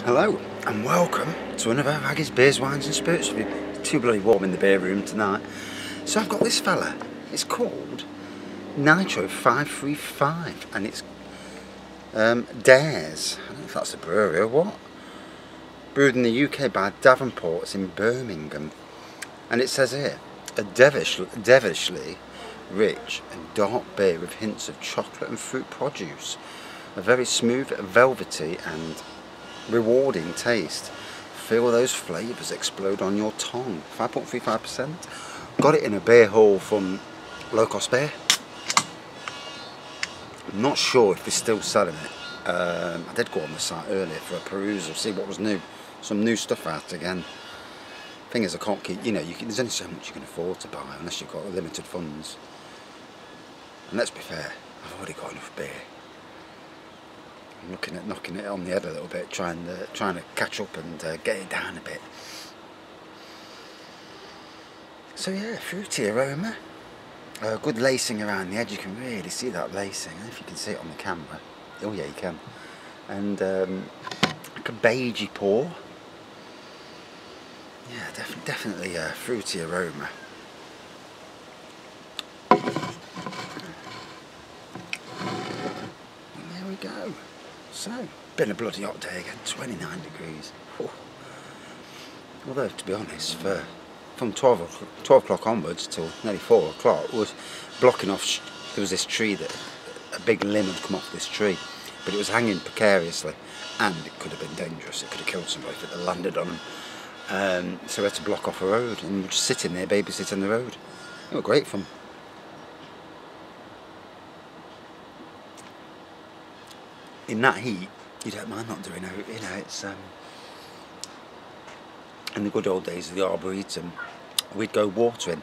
Hello and welcome to another of Aggie's Beers, Wines and Spirits review. It's too bloody warm in the beer room tonight. So I've got this fella. It's called Nitro 535 and it's Dares. I don't know if that's a brewery or what. Brewed in the UK by Davenports in Birmingham. And it says here, a devilishly rich and dark beer with hints of chocolate and fruit produce. A very smooth, velvety and rewarding taste. Feel those flavours explode on your tongue. 5.35%. Got it in a beer hall from Low Cost Beer. I'm not sure if they're still selling it. I did go on the site earlier for a perusal, see what was new. Some new stuff out again. Thing is, I can't keep, there's only so much you can afford to buy unless you've got limited funds. And let's be fair, I've already got enough beer. I'm looking at knocking it on the head a little bit, trying to catch up and get it down a bit. So yeah, fruity aroma. Good lacing around the edge. You can really see that lacing. I don't know if you can see it on the camera. Oh yeah, you can. And like a beigey pour. Yeah, definitely a fruity aroma. And there we go. So, been a bloody hot day again, 29 degrees. Whew. Although, to be honest, from 12 o'clock onwards till nearly 4 o'clock, was blocking off. There was this tree that a big limb had come off this tree, but it was hanging precariously, and it could have been dangerous. It could have killed somebody if it had landed on them. So we had to block off a road, and we were just sitting there, babysitting the road. It was great fun. In that heat, you don't mind not doing it. It's in the good old days of the Arboretum, we'd go watering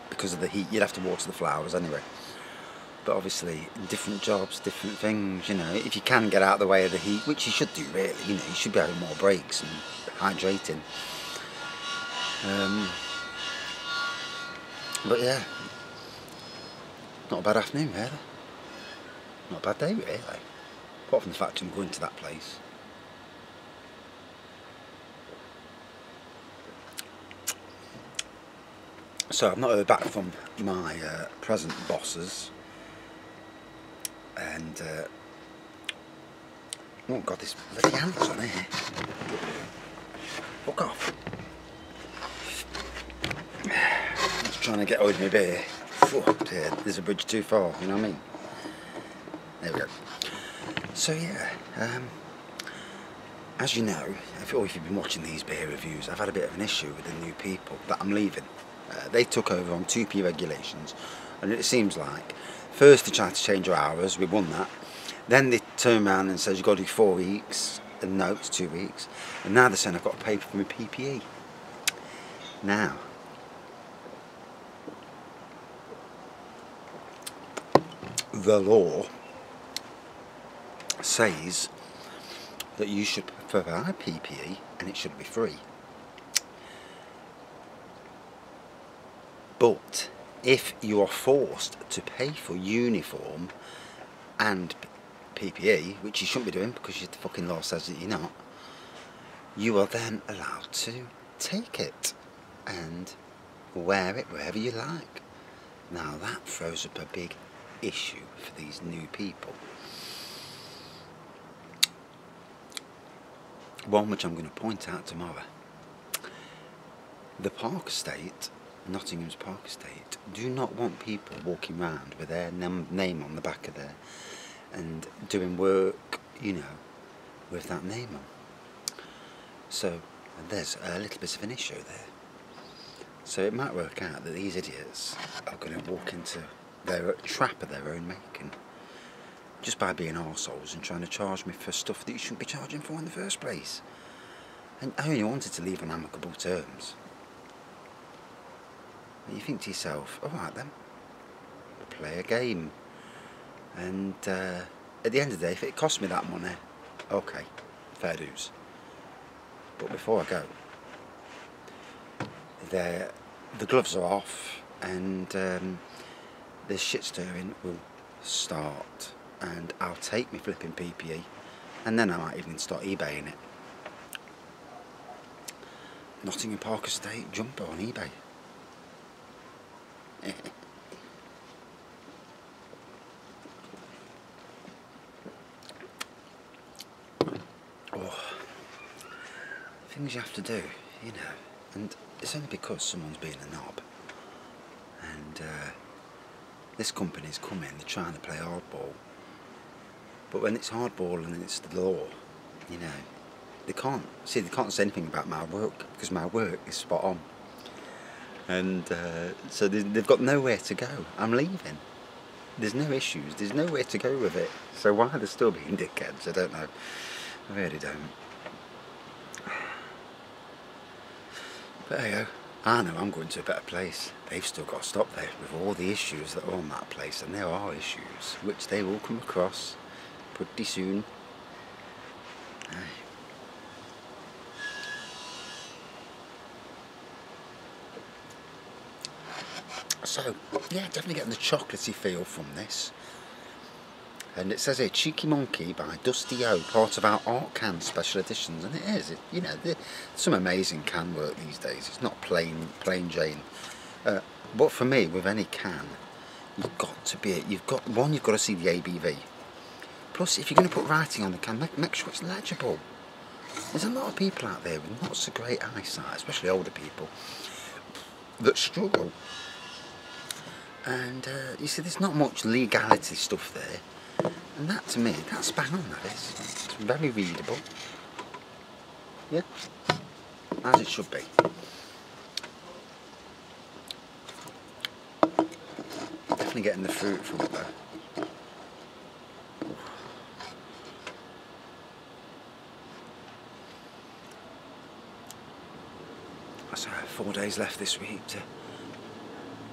because of the heat. You'd have to water the flowers anyway. But obviously, different jobs, different things. If you can get out of the way of the heat, which you should do really. You should be having more breaks and hydrating. But yeah, not a bad afternoon really. Not a bad day really. Apart from the fact I'm going to that place. So I've not heard back from my present bosses. And oh god, this bloody ants on here. Fuck off. I'm just trying to get hold of my beer. Fuck dear, there's a bridge too far, you know what I mean? There we go. So yeah, as you know, if you've been watching these beer reviews, I've had a bit of an issue with the new people that I'm leaving. They took over on 2p regulations, and it seems like first they tried to change our hours, we won that. Then they turned around and said you've got to do 4 weeks, and no, it's 2 weeks. And now they're saying I've got to pay for my PPE. Now, the law says that you should provide PPE and it should be free. But if you are forced to pay for uniform and PPE, which you shouldn't be doing because the fucking law says that you're not, you are then allowed to take it and wear it wherever you like. Now that throws up a big issue for these new people. One which I'm going to point out tomorrow. The Park Estate, Nottingham's Park Estate, do not want people walking around with their name on the back of there and doing work, with that name on. So there's a little bit of an issue there. So it might work out that these idiots are going to walk into their trap of their own making just by being arseholes and trying to charge me for stuff that you shouldn't be charging for in the first place. And I only wanted to leave on amicable terms. And you think to yourself, alright then, we'll play a game. And at the end of the day, if it costs me that money, okay, fair dues. But before I go, the gloves are off and the shit stirring will start. And I'll take my flipping PPE and then I might even start eBaying it. Nottingham Park Estate jumper on eBay. Oh, things you have to do, you know, and it's only because someone's being a knob. And this company's coming, they're trying to play hardball. But when it's hardball and it's the law, you know, they can't say anything about my work, because my work is spot on. And so they've got nowhere to go. I'm leaving. There's no issues, there's nowhere to go with it. So why they're still being dickheads, I don't know. I really don't. But there you go. I know I'm going to a better place. They've still got to stop there with all the issues that are on that place, and there are issues which they will come across pretty soon. So, yeah, definitely getting the chocolatey feel from this. And it says here, Cheeky Monkey by Dusty O, part of our art can special editions, and it is. You know, some amazing can work these days. It's not plain Jane. But for me, with any can, you've got to see the ABV. Plus, if you're going to put writing on the can, make sure it's legible. There's a lot of people out there with not so great eyesight, especially older people, that struggle. And you see, there's not much legality stuff there, and that to me, that's bang on, that is. It's very readable. Yeah, as it should be. Definitely getting the fruit from it though. So 4 days left this week to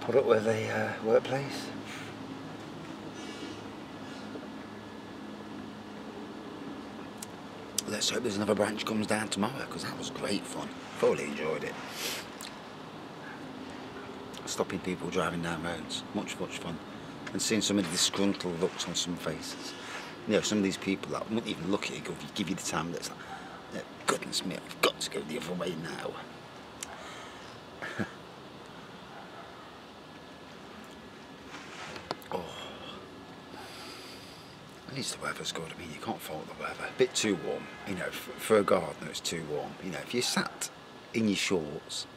put up with a workplace. Let's hope there's another branch comes down tomorrow, because that was great fun. Thoroughly enjoyed it. Stopping people driving down roads, much fun. And seeing some of the disgruntled looks on some faces. You know, some of these people that won't even look at you, give you the time, that's like, goodness me, I've got to go the other way now. At least the weather's good. I mean, you can't fault the weather. A bit too warm, you know, for a gardener it's too warm. You know, if you're sat in your shorts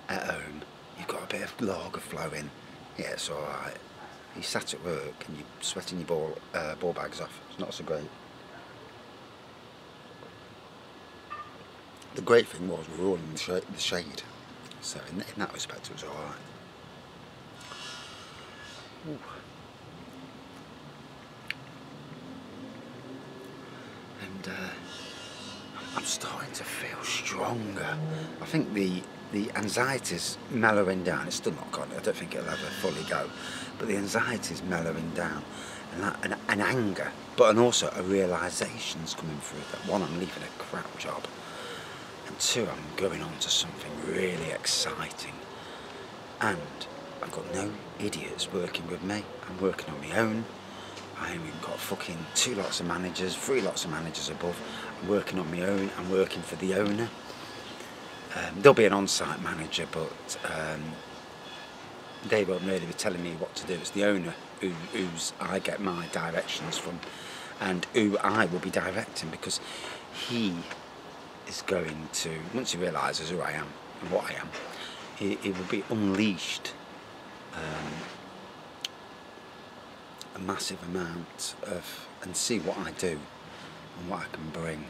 at home, you've got a bit of lager flowing, yeah, it's alright. You sat at work and you're sweating your ball bags off, it's not so great. The great thing was we were all in the shade, so in that respect it was alright. And I'm starting to feel stronger. I think the anxiety's mellowing down. It's still not gone. I don't think it'll ever fully go, but the anxiety's mellowing down, and anger, and also a realisation's coming through that one, I'm leaving a crap job, and two, I'm going on to something really exciting, and I've got no idiots working with me. I'm working on my own. I haven't got fucking 2 lots of managers, 3 lots of managers above. I'm working on my own. I'm working for the owner. There'll be an on-site manager, but they won't really be telling me what to do. It's the owner who's I get my directions from, and who I will be directing, because he is going to, once he realises who I am and what I am, he will be unleashed a massive amount of, and see what I do and what I can bring,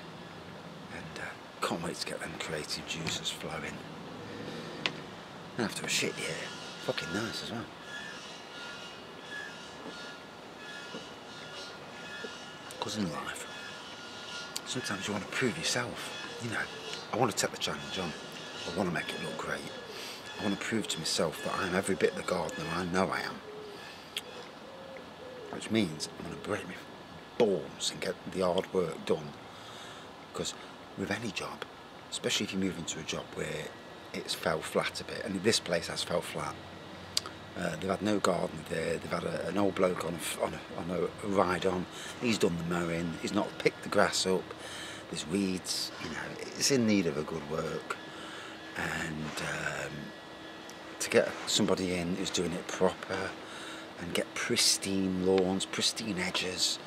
and can't wait to get them creative juices flowing. And after a shit year, fucking nice as well. Because in life, sometimes you want to prove yourself, you know. I want to take the challenge on, I want to make it look great, I want to prove to myself that I'm every bit the gardener I know I am. Which means I'm going to break my balls and get the hard work done. Because with any job, especially if you move into a job where it's fell flat a bit, and this place has fell flat. They've had no gardener there. They've had an old bloke on a ride on. He's done the mowing. He's not picked the grass up. There's weeds. You know, it's in need of a good work. and to get somebody in who's doing it proper and get pristine lawns, pristine edges,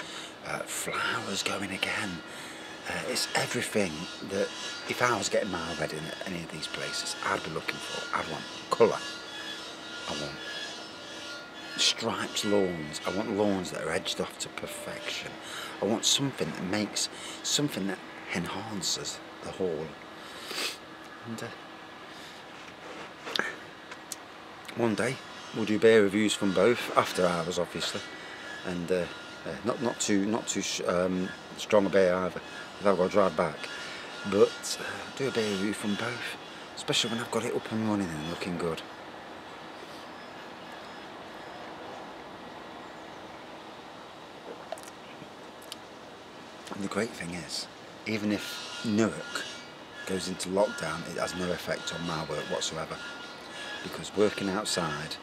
flowers going again. It's everything that if I was getting my wedding at any of these places, I'd be looking for. I'd want colour. I want striped lawns. I want lawns that are edged off to perfection. I want something that makes, something that enhances the hall. And one day we'll do beer reviews from both after hours, obviously, and not too strong a beer either, if I've got to drive back. But do a beer review from both, especially when I've got it up and running and looking good. And the great thing is, even if Newark goes into lockdown, it has no effect on my work whatsoever, because working outside,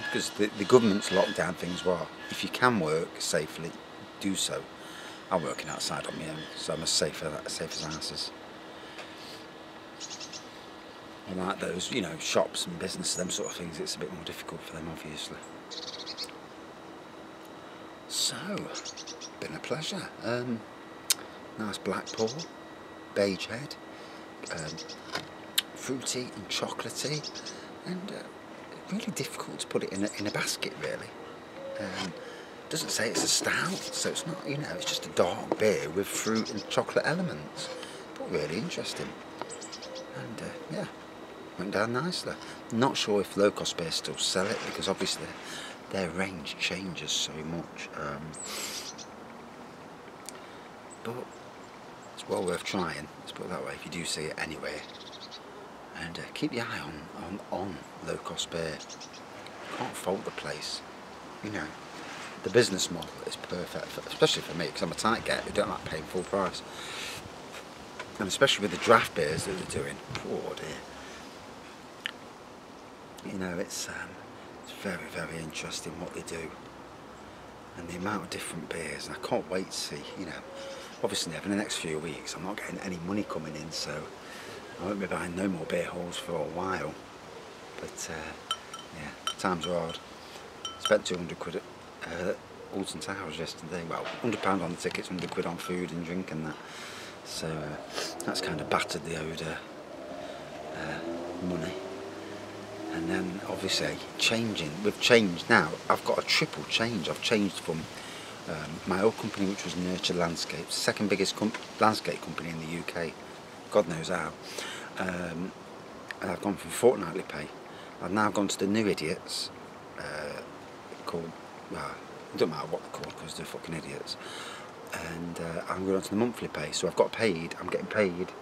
because the government's lockdown things were, if you can work safely, do so. I'm working outside on my own, so I'm as safe as houses. Like those, you know, shops and business, them sort of things, it's a bit more difficult for them, obviously. So, been a pleasure. Nice black pour, beige head, fruity and chocolatey, and really difficult to put it in a basket, really. Doesn't say it's a stout, so it's not, you know, it's just a dark beer with fruit and chocolate elements, but really interesting. And yeah, went down nicely. Not sure if low cost beers still sell it, because obviously their range changes so much, but it's well worth trying, let's put it that way, if you do see it anywhere. And keep your eye on low cost beer. Can't fault the place, you know. The business model is perfect, especially for me, because I'm a tight get who don't like paying full price, and especially with the draft beers that they're doing. Oh dear, you know, it's very, very interesting what they do, and the amount of different beers, and I can't wait to see, you know, obviously over the next few weeks I'm not getting any money coming in, so I won't be buying no more beer halls for a while, but yeah, times are hard. Spent 200 quid at Alton Towers yesterday, well, £100 on the tickets, 100 quid on food and drink and that, so that's kind of battered the owed money. And then obviously we've changed now. I've got a triple change. I've changed from my old company, which was Nurture Landscapes, second biggest landscape company in the UK, God knows how, and I've gone from fortnightly pay. I've now gone to the new idiots, called, well, it doesn't matter what they're called because they're fucking idiots, and I'm going on to the monthly pay. So I've got paid, I'm getting paid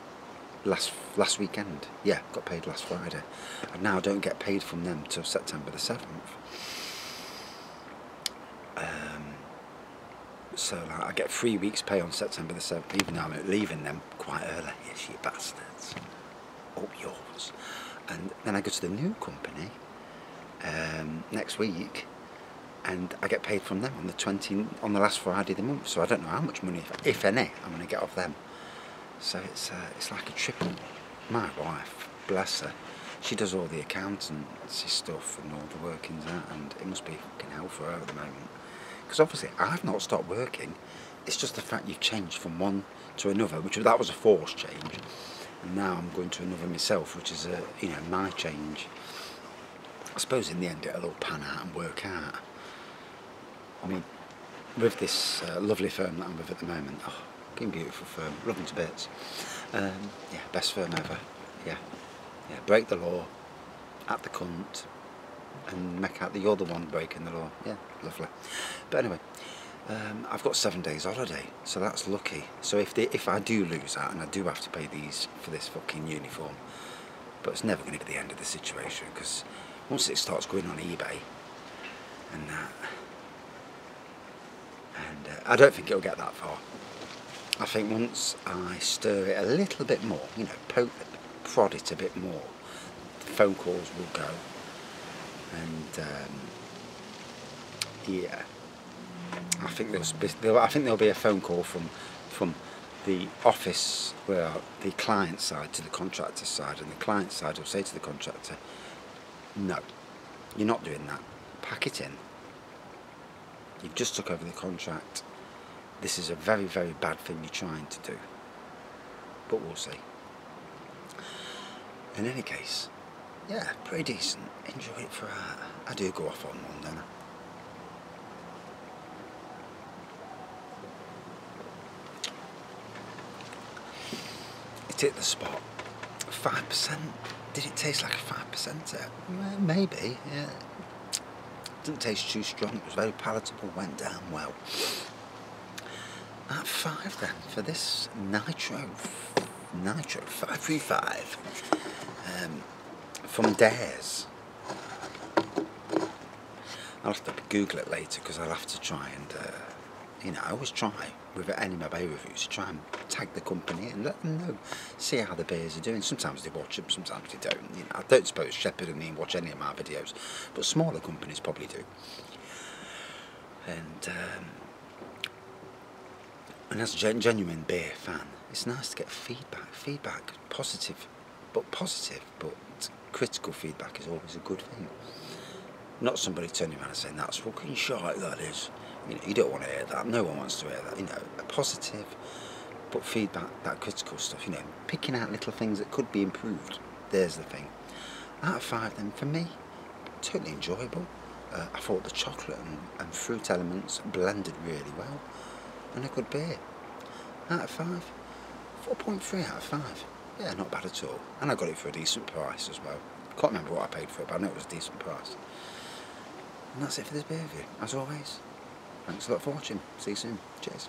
last weekend, yeah, got paid last Friday, and now I don't get paid from them till September the 7th. So like, I get 3 weeks pay on September the 7th, even though I'm leaving them quite early. Yes, you bastards, up yours. And then I go to the new company next week, and I get paid from them on the last Friday of the month. So I don't know how much money, if any, I'm going to get off them. So it's like a triple. My wife, bless her, she does all the accountancy stuff and all the workings out, and it must be fucking hell for her at the moment. Because obviously I've not stopped working. It's just the fact you've changed from one to another, that was a forced change, and now I'm going to another myself, which is you know, my change. I suppose in the end it'll all pan out and work out. I mean, with this lovely firm that I'm with at the moment, oh, fucking beautiful firm, love them to bits. Yeah, best firm ever. Yeah, break the law, at the cunt, and make out that you're the one breaking the law. Yeah, lovely. But anyway, I've got 7 days holiday, so that's lucky. So if I do lose out and I do have to pay these for this fucking uniform, but it's never going to be the end of the situation, because once it starts going on eBay and that, and I don't think it'll get that far. I think once I stir it a little bit more, you know, prod it a bit more, the phone calls will go, and yeah, I think there'll be a phone call from the office, well, the client side to the contractor side, and the client side will say to the contractor, no, you're not doing that, pack it in. You've just took over the contract. This is a very, very bad thing you're trying to do. But we'll see. In any case, yeah, pretty decent. Enjoy it for I do go off on one, don't I? It hit the spot. 5%. Did it taste like a 5%? Well, maybe, yeah. Didn't taste too strong. It was very palatable. Went down well. At 5 then for this Nitro 535 from Dares. I'll have to Google it later because I'll have to try and I always try with any of my beer reviews to try and tag the company and let them know, see how the beers are doing. Sometimes they watch them, sometimes they don't. I don't suppose Shepherd and me watch any of my videos, but smaller companies probably do. And as a genuine beer fan, it's nice to get feedback, positive, but critical feedback is always a good thing. Not somebody turning around and saying, that's fucking shite, that is. You don't want to hear that. No one wants to hear that. A positive, but feedback, that critical stuff. Picking out little things that could be improved. There's the thing. Out of 5, then, for me, totally enjoyable. I thought the chocolate and fruit elements blended really well, and a good beer. Out of 5, 4.3 out of 5. Yeah, not bad at all. And I got it for a decent price as well. Can't remember what I paid for it, but I know it was a decent price. And that's it for this beer review, as always. Thanks a lot for watching. See you soon. Cheers.